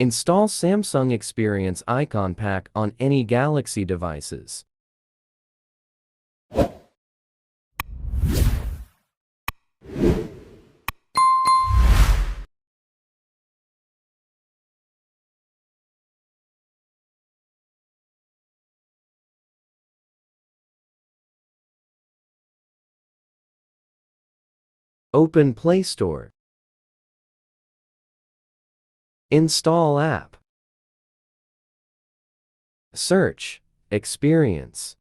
Install Samsung Experience Icon Pack on any Galaxy devices. Open Play Store. Install app. Search Experience.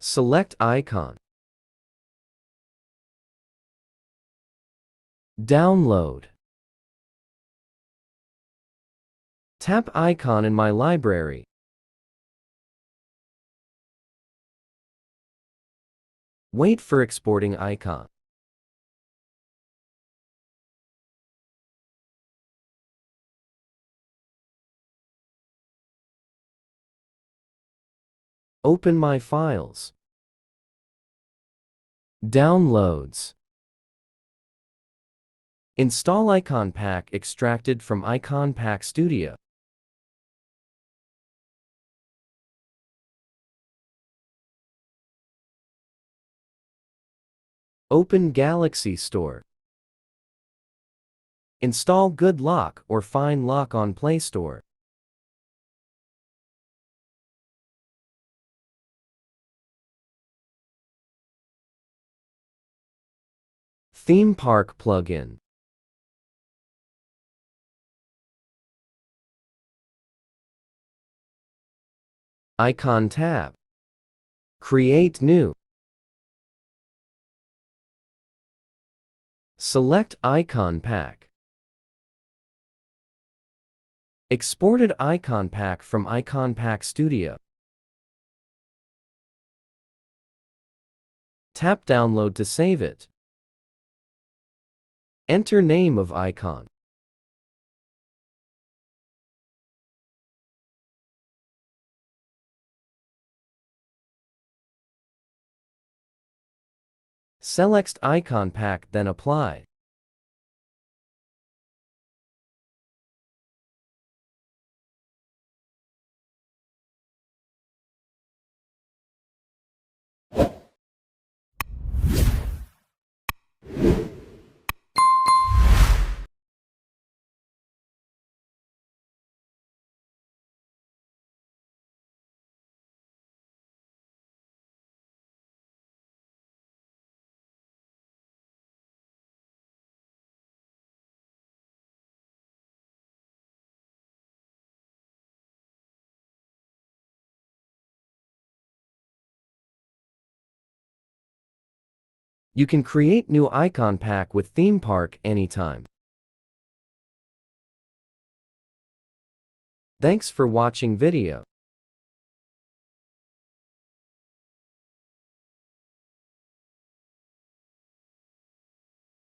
Select Icon. Download. Tap Icon in My Library. Wait for exporting icon. Open My Files. Downloads. Install Icon Pack extracted from Icon Pack Studio. Open Galaxy Store. Install Good Lock or Fine Lock on Play Store. Theme Park plugin. Icon tab. Create new. Select Icon Pack. Exported Icon Pack from Icon Pack Studio. Tap Download to save it. Enter name of icon. Select Icon Pack, then apply. You can create new icon pack with Theme Park anytime. Thanks for watching video.